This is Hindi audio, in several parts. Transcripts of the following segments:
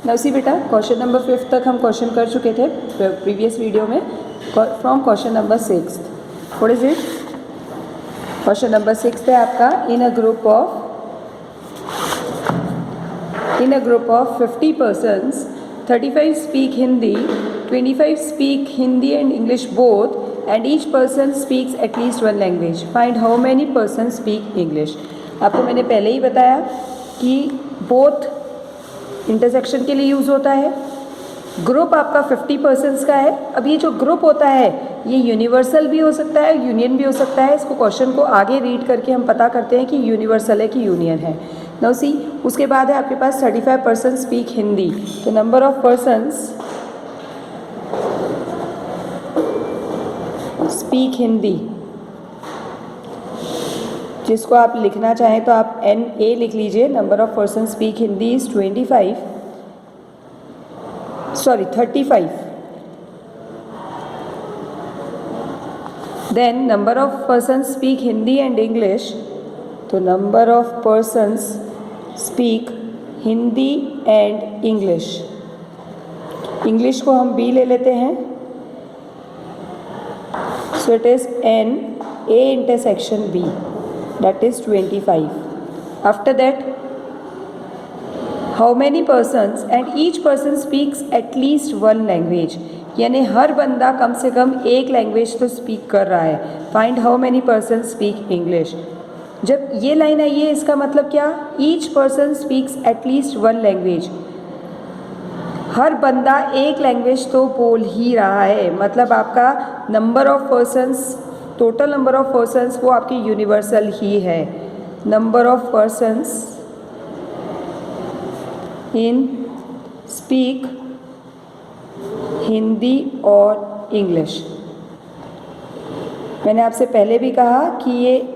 नव सी बेटा, क्वेश्चन नंबर 5 तक हम क्वेश्चन कर चुके थे प्रीवियस वीडियो में. From question number 6, what is it? Question number 6 है आपका. इन a group of 50 persons, 35 speak Hindi, 25 speak Hindi and English both, and each person speaks at least one language. Find how many persons speak English. आपको मैंने पहले ही बताया कि बोथ इंटरसेक्शन के लिए यूज़ होता है. ग्रुप आपका 50 पर्सन्स का है. अब ये जो ग्रुप होता है ये यूनिवर्सल भी हो सकता है, यूनियन भी हो सकता है. इसको क्वेश्चन को आगे रीड करके हम पता करते हैं कि यूनिवर्सल है कि यूनियन है. नाउ सी, उसके बाद है आपके पास 35 पर्सन स्पीक हिंदी. तो number of persons speak Hindi, जिसको आप लिखना चाहें तो आप NA लिख लीजिए. Number of person speak Hindi is 35. Then number of person speak Hindi and English. तो number of persons speak Hindi and English. English को हम B ले लेते हैं. So it is NA intersection B, that is 25. After that, how many persons, and each person speaks at least one language. यानी हर बंदा कम से कम एक लैंग्वेज तो स्पीक कर रहा है. Find how many person speak English. जब ये लाइन आई है इसका मतलब क्या? Each person speaks at least one language. हर बंदा एक लैंग्वेज तो बोल ही रहा है. मतलब आपका number of persons, total number of persons वो आपकी यूनिवर्सल ही है. Number of persons in speak Hindi और इंग्लिश. मैंने आपसे पहले भी कहा कि ये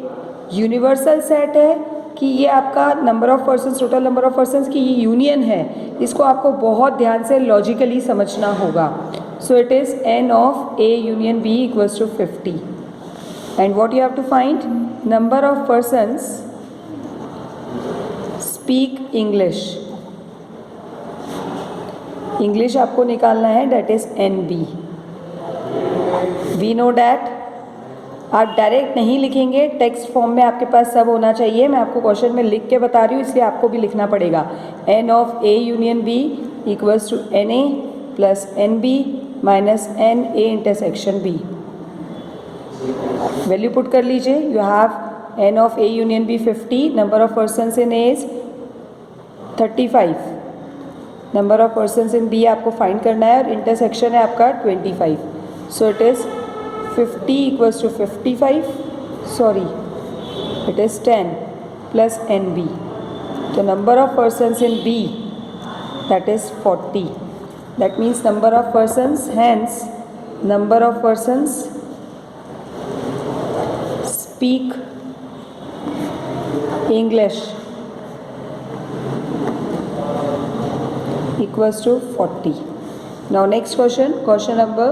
यूनिवर्सल सेट है कि ये आपका number of persons, total number of persons की ये यूनियन है. इसको आपको बहुत ध्यान से लॉजिकली समझना होगा. So it is N of A union B equals to 50. And what you have to find? Number of persons speak English. English आपको निकालना है, that is NB. We know that. आप डायरेक्ट नहीं लिखेंगे, टेक्स्ट फॉर्म में आपके पास सब होना चाहिए. मैं आपको क्वेश्चन में लिख के बता रही हूँ, इसलिए आपको भी लिखना पड़ेगा. N of A union B equals to NA plus NB minus NA intersection B. Value put कर लीजिए. You have N of A union B 50. Number of persons in A is 35. Number of persons in B आपको फाइंड करना है और इंटरसेक्शन है आपका 25. So it is 50 equals to 55. Sorry, it is 10 plus NB. तो number of persons in B, that is 40. That means number of persons, hence number of persons speak English equals to 40. Now next question, question number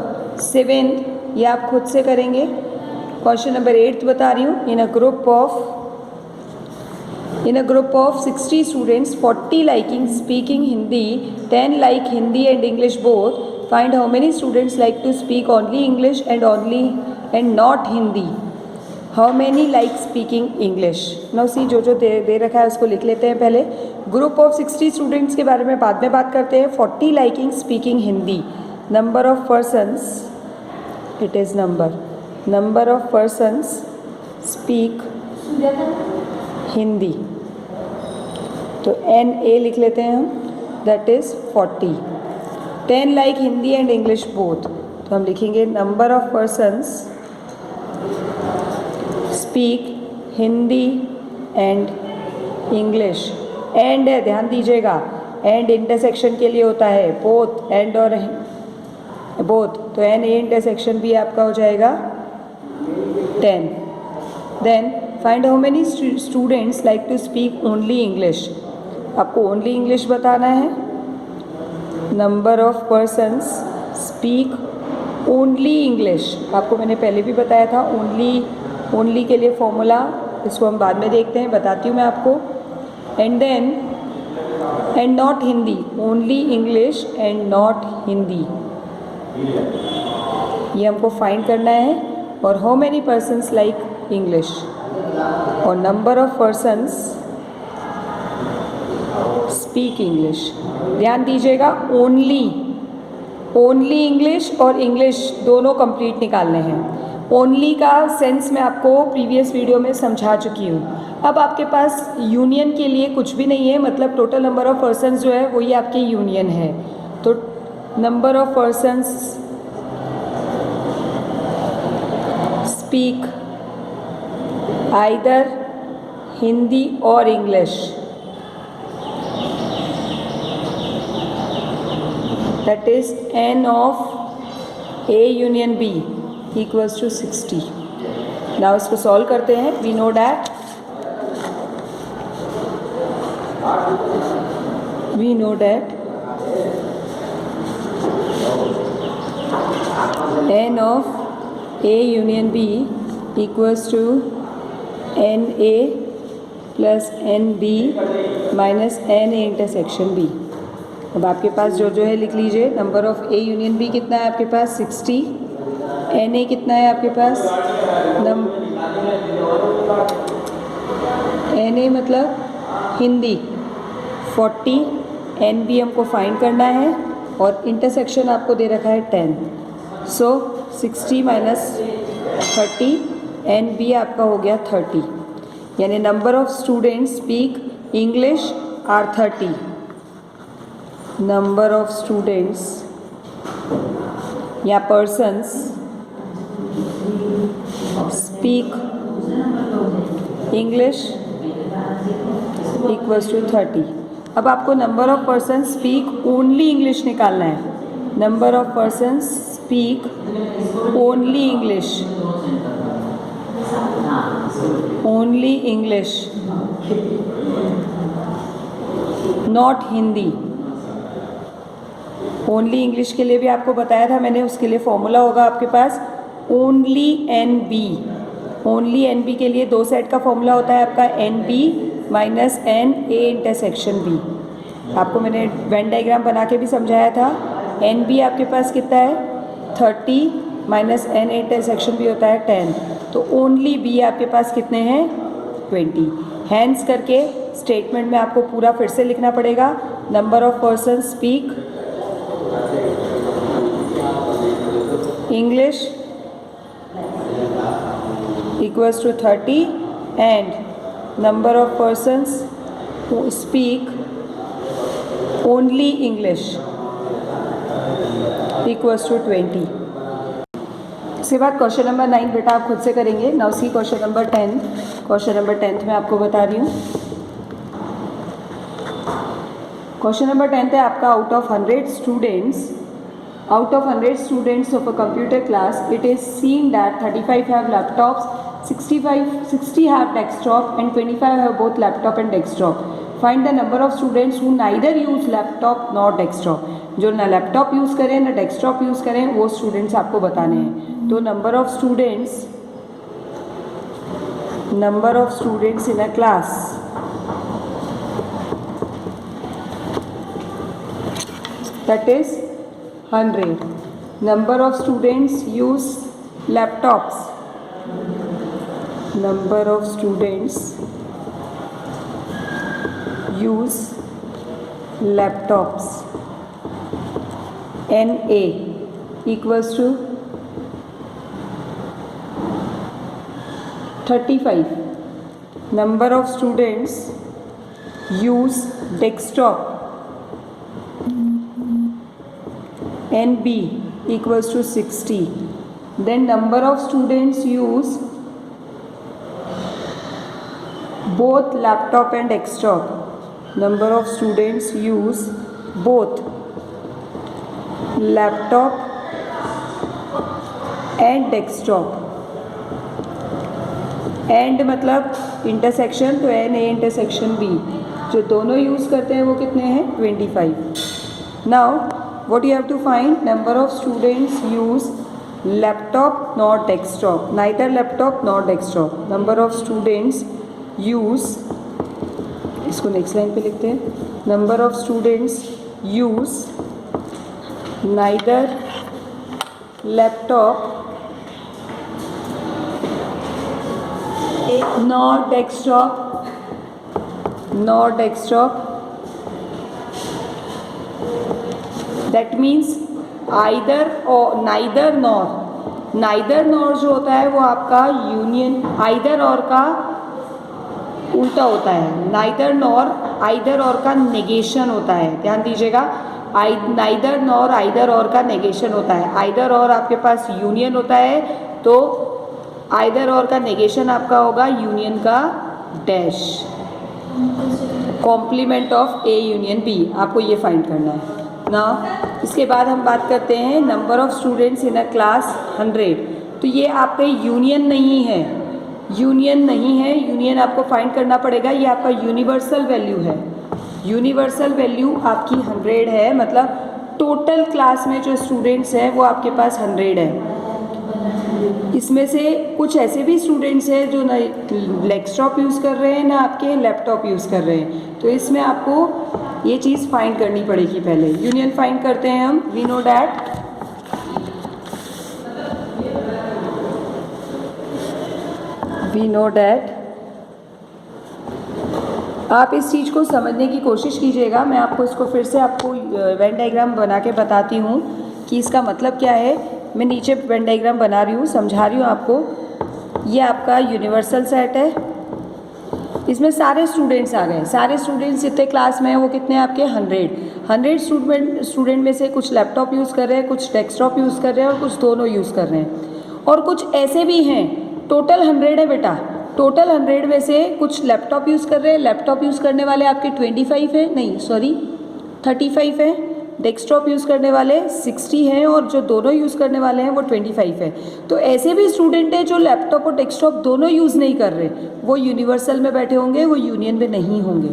7. ये आप खुद से करेंगे. क्वेश्चन नंबर 8 बता रही हूँ. In a group of 60 students, 40 liking speaking Hindi, 10 like Hindi and English both. Find how many students like to speak only English and not Hindi. How many like speaking English. Now see, जो दे रखा है उसको लिख लेते हैं पहले. ग्रुप ऑफ 60 स्टूडेंट्स के बारे में बाद में बात करते हैं. 40 liking speaking Hindi. Number of persons, it is number of persons speak Hindi. तो NA लिख लेते हैं हम, that is 40. 10 like Hindi and English both. तो हम लिखेंगे number of persons speak Hindi and English. And है, ध्यान दीजिएगा, एंड इंटरसेक्शन के लिए होता है. बोथ, एंड और बोथ. तो NA इंटरसेक्शन भी आपका हो जाएगा 10. Then find how many students like to speak only English. आपको ओनली इंग्लिश बताना है. Number of persons speak only English. आपको मैंने पहले भी बताया था ओनली के लिए फॉर्मूला, इसको हम बाद में देखते हैं, बताती हूँ मैं आपको. And then and not Hindi, only English and not Hindi, ये हमको फाइंड करना है। और how many persons like English, और number of persons speak English. ध्यान दीजिएगा, ओनली इंग्लिश और इंग्लिश दोनों कंप्लीट निकालने हैं। ओनली का सेंस मैं आपको प्रीवियस वीडियो में समझा चुकी हूँ। अब आपके पास यूनियन के लिए कुछ भी नहीं है, मतलब टोटल नंबर ऑफ पर्सन्स जो है वही आपके यूनियन है। तो number of persons speak either Hindi और English, that is n of A union B equals to 60. Now इसको सॉल्व करते हैं। We know that n of A union B equals to NA plus NB minus NA intersection B। अब आपके पास जो जो है लिख लीजिए। Number of A union B कितना है आपके पास 60, एन ए कितना है आपके पास एन ए मतलब हिंदी 40, एन बी हमको फाइंड करना है और इंटरसेक्शन आपको दे रखा है 10। सो 60 माइनस 30, एन बी आपका हो गया 30, यानी number of students speak English are 30। Number of students या persons speak English equals to 30। अब आपको number of person speak only English निकालना है। Number of person speak only English, only English not Hindi. Only English के लिए भी आपको बताया था मैंने, उसके लिए फॉर्मूला होगा आपके पास only N B. Only N B के लिए दो सेट का फॉर्मूला होता है आपका N B minus N A intersection B. आपको मैंने वेन डायग्राम बना के भी समझाया था। एन बी आपके पास कितना है 30 minus N A intersection B होता है 10, तो ओनली बी आपके पास कितने हैं 20। हैंस करके स्टेटमेंट में आपको पूरा फिर से लिखना पड़ेगा। Number of person speak English equals to 30 and number of persons who speak only English equals to 20। इसके बाद क्वेश्चन नंबर 9 बेटा आप खुद से करेंगे। Now see question number 10। Question number 10 में आपको बता रही हूँ। क्वेश्चन नंबर 10 है आपका out of 100 students of a computer class, it is seen that 35 have laptops, 60 have desktop and 25 have both laptop and desktop. Find the number of students who neither use laptop nor desktop. जो ना लैपटॉप यूज़ करें ना डेस्कटॉप यूज़ करें वो स्टूडेंट्स आपको बताने हैं। तो number of students in a class, that is 100. Number of students use laptops. Number of students use laptops. NA equals to 35. Number of students use desktop. NB equals to 60. Then number of students use both laptop and desktop. Number of students use both laptop and desktop. And मतलब इंटरसेक्शन, तो एन ए इंटरसेक्शन बी, जो दोनों यूज़ करते हैं वो कितने हैं 25। Now what you have to find, number of students use laptop not desktop, neither laptop nor desktop. Number of students use, इसको नेक्स्ट लाइन पे लिखते हैं, number of students use neither laptop nor desktop. That means either or, neither nor जो होता है वो आपका यूनियन either और का उल्टा होता है. neither nor either और का नेगेशन होता है. ध्यान दीजिएगा, neither nor either और का नेगेशन होता है. either और आपके पास यूनियन होता है तो आइदर और का नेगेशन आपका होगा यूनियन का dash. Complement of A union B आपको ये फाइंड करना है ना. इसके बाद हम बात करते हैं number of students in a class 100. तो ये आपका यूनियन नहीं है, यूनियन आपको फाइंड करना पड़ेगा. ये आपका यूनिवर्सल वैल्यू है. यूनिवर्सल वैल्यू आपकी 100 है, मतलब टोटल क्लास में जो स्टूडेंट्स हैं वो आपके पास 100 है. इसमें से कुछ ऐसे भी स्टूडेंट्स हैं जो ना डेस्कटॉप यूज़ कर रहे हैं ना आपके लैपटॉप यूज़ कर रहे हैं. तो इसमें आपको ये चीज़ फाइंड करनी पड़ेगी. पहले यूनियन फाइंड करते हैं हम. वी नो डैट आप इस चीज़ को समझने की कोशिश कीजिएगा. मैं आपको इसको फिर से आपको वेन डायग्राम बना के बताती हूँ कि इसका मतलब क्या है. मैं नीचे वेन डायग्राम बना रही हूँ, समझा रही हूँ आपको. ये आपका यूनिवर्सल सेट है. इसमें सारे स्टूडेंट्स आ गए. सारे स्टूडेंट्स जितने क्लास में हैं वो कितने हैं आपके 100 स्टूडेंट में से कुछ लैपटॉप यूज़ कर रहे हैं, कुछ डेस्कटॉप यूज़ कर रहे हैं और कुछ दोनों यूज़ कर रहे हैं. और कुछ ऐसे भी हैं, टोटल 100 है बेटा. टोटल 100 में से कुछ लैपटॉप यूज़ कर रहे हैं. लैपटॉप यूज़ करने वाले आपके 25 है, नहीं सॉरी 35 है. डेस्कटॉप यूज़ करने वाले 60 हैं और जो दोनों यूज़ करने वाले हैं वो 25 है. तो ऐसे भी स्टूडेंट हैं जो लैपटॉप और डेस्कटॉप दोनों यूज़ नहीं कर रहे. वो यूनिवर्सल में बैठे होंगे, वो यूनियन में नहीं होंगे.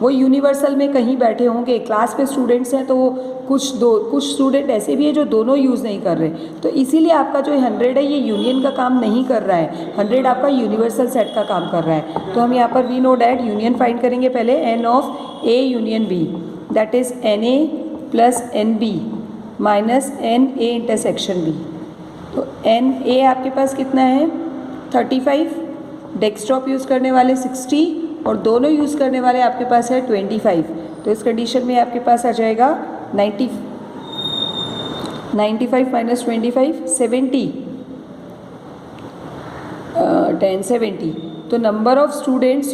वो यूनिवर्सल में कहीं बैठे होंगे. क्लास में स्टूडेंट्स हैं तो वो कुछ स्टूडेंट ऐसे भी हैं जो दोनों यूज़ नहीं कर रहे. तो इसीलिए आपका जो 100 है ये यूनियन का काम नहीं कर रहा है. 100 आपका यूनिवर्सल सेट का काम कर रहा है. तो हम यहाँ पर we know that union find करेंगे पहले. N of A union B that is N A plus N B minus N A intersection B. तो एन ए आपके पास कितना है 35. डेस्कटॉप यूज़ करने वाले 60 और दोनों यूज़ करने वाले आपके पास है 25. तो इस कंडीशन में आपके पास आ जाएगा 95 माइनस 25 70 10 70. तो number of students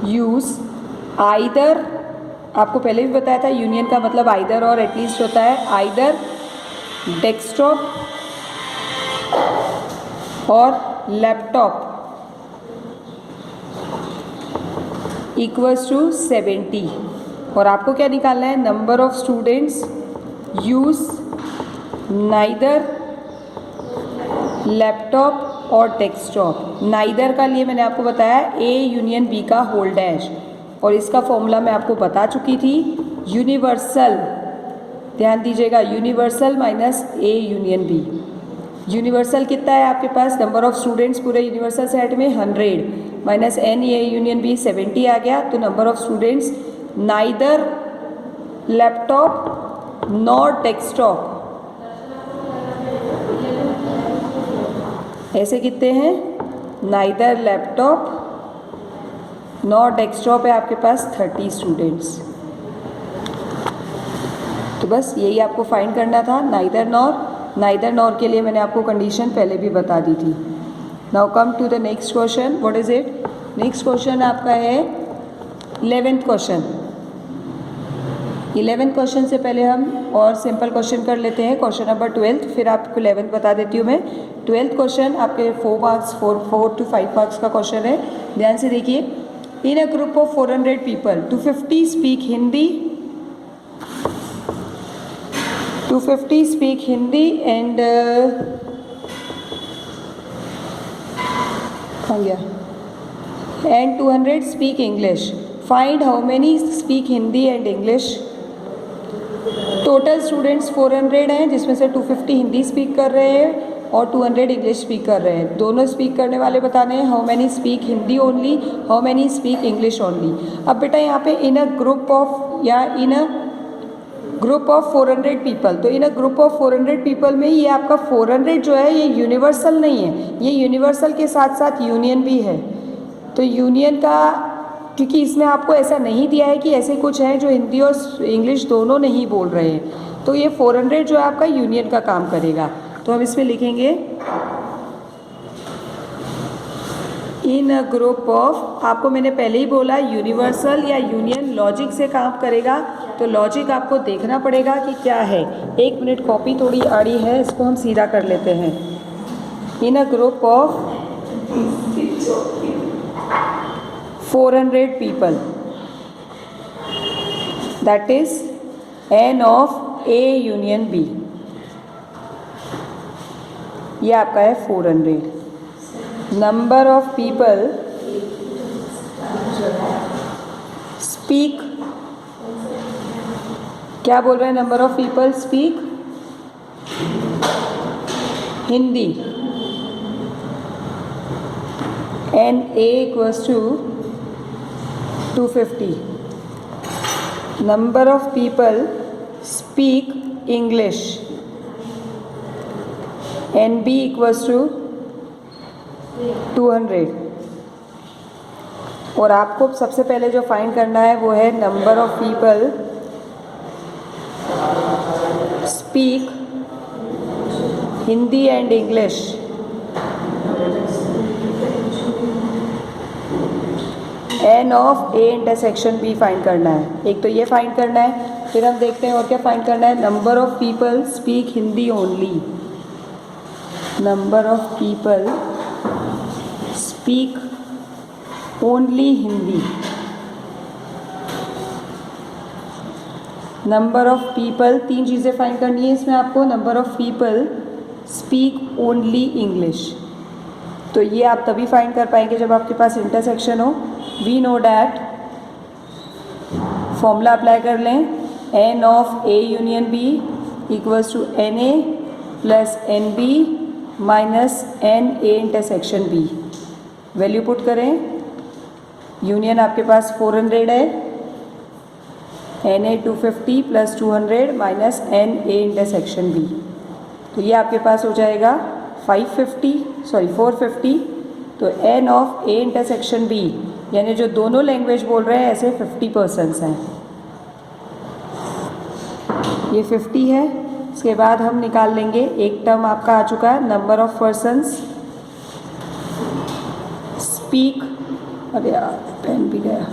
use either, आपको पहले भी बताया था यूनियन का मतलब आइदर और एटलीस्ट होता है. आइदर डेस्कटॉप और लैपटॉप इक्वल्स टू 70. और आपको क्या निकालना है, number of students use neither laptop और डेस्कटॉप. नाइदर का लिए मैंने आपको बताया ए यूनियन बी का होल डैश, और इसका फॉर्मूला मैं आपको बता चुकी थी. यूनिवर्सल, ध्यान दीजिएगा, universal minus A union B. Universal कितना है आपके पास, नंबर ऑफ स्टूडेंट्स पूरे यूनिवर्सल सेट में 100 minus N A union B 70 आ गया. तो number of students neither laptop nor desktop ऐसे कितने हैं, नाइदर लैपटॉप नॉर डेस्कटॉप है आपके पास 30 स्टूडेंट्स. तो बस यही आपको फाइंड करना था. नाइदर नॉर के लिए मैंने आपको कंडीशन पहले भी बता दी थी. Now come to the next question. What is it, next question आपका है 11th क्वेश्चन. 11th क्वेश्चन से पहले हम और सिंपल क्वेश्चन कर लेते हैं. क्वेश्चन नंबर 12, फिर आपको 11th बता देती हूँ मैं. 12th क्वेश्चन आपके 4 to 5 मार्क्स का क्वेश्चन है. ध्यान से देखिए. In a group of 400 people, 250 speak Hindi, 250 speak Hindi and and 200 speak English. Find how many speak Hindi and English. Total students 400 हैं जिसमें से 250 हिंदी स्पीक कर रहे हैं और 200 इंग्लिश स्पीक कर रहे हैं। दोनों स्पीक करने वाले बताने हैं how many speak Hindi only, how many speak English only. अब बेटा यहाँ पे इन अ ग्रुप ऑफ या इन अ ग्रुप ऑफ 400 पीपल, तो इन अ ग्रुप ऑफ 400 पीपल में ये आपका 400 जो है ये यूनिवर्सल नहीं है, ये यूनिवर्सल के साथ साथ यूनियन भी है। तो यूनियन का, क्योंकि इसमें आपको ऐसा नहीं दिया है कि ऐसे कुछ हैं जो हिंदी और इंग्लिश दोनों नहीं बोल रहे हैं, तो ये 400 जो है आपका यूनियन का काम करेगा। तो हम इसमें लिखेंगे इन अ ग्रुप ऑफ, आपको मैंने पहले ही बोला यूनिवर्सल या यूनियन लॉजिक से काम करेगा, तो लॉजिक आपको देखना पड़ेगा कि क्या है। 1 मिनट, कॉपी थोड़ी आड़ी है, इसको हम सीधा कर लेते हैं। In a group of 400 people, that is N of A union B, ये आपका है 400। नंबर ऑफ पीपल स्पीक, क्या बोल रहे हैं, number of people speak Hindi, NA equals to 250. Number of people speak English, NB equals to 200। और आपको सबसे पहले जो फाइंड करना है वो है number of people speak Hindi and English. N of A intersection B find करना है। एक तो ये फाइंड करना है, फिर हम देखते हैं और क्या फाइंड करना है, number of people speak Hindi only, number of people speak only Hindi, number of people, 3 चीज़ें फाइंड करनी है इसमें आपको, number of people speak only English. तो ये आप तभी फाइंड कर पाएंगे जब आपके पास इंटरसेक्शन हो। We know that, formula apply कर लें, N of A union B equals to NA plus NB minus NA intersection B। Value put करें, यूनियन आपके पास 400 है, NA 250 plus 200 minus NA intersection B, तो ये आपके पास हो जाएगा 450। तो N of A intersection B, यानी जो दोनों लैंग्वेज बोल रहे हैं ऐसे 50 पर्सन्स हैं, ये 50 है। इसके बाद हम निकाल लेंगे, एक टर्म आपका आ चुका है, नंबर ऑफ पर्सन्स स्पीक, अरे यार पेन भी गया,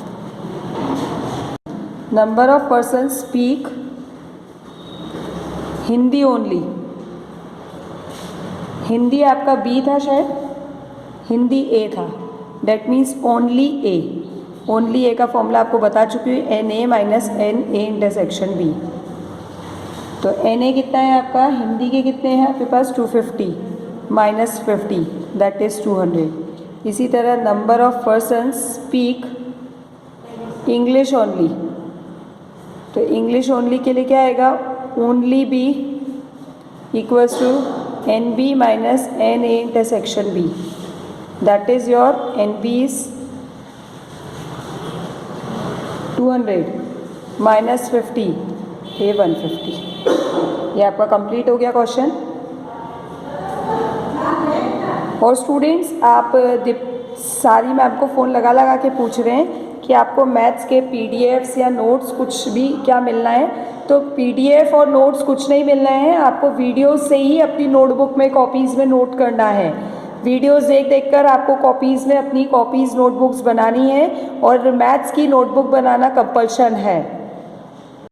number of persons speak Hindi only, Hindi आपका B था शायद, हिंदी A था, that means only A। Only A का फॉर्मूला आपको बता चुकी हूँ, NA minus NA intersection B। तो NA कितना है आपका, हिंदी के कितने हैं आपके पास, 250 माइनस 50 दैट इज़ 200। इसी तरह number of persons speak English only, तो इंग्लिश ओनली के लिए क्या आएगा, only B equals to NB minus NA intersection B, that is your NB is 200 minus 50 A 150। ये आपका कंप्लीट हो गया क्वेश्चन। और स्टूडेंट्स आप सारी मैम को फ़ोन लगा लगा के पूछ रहे हैं कि आपको मैथ्स के PDFs या नोट्स कुछ भी क्या मिलना है, तो PDF और नोट्स कुछ नहीं मिल रहे हैं आपको, वीडियोस से ही अपनी नोटबुक में कॉपीज़ में नोट करना है। वीडियोस देख कर आपको कॉपीज़ में अपनी कॉपीज़ नोटबुक्स बनानी है, और मैथ्स की नोटबुक बनाना कंपल्शन है।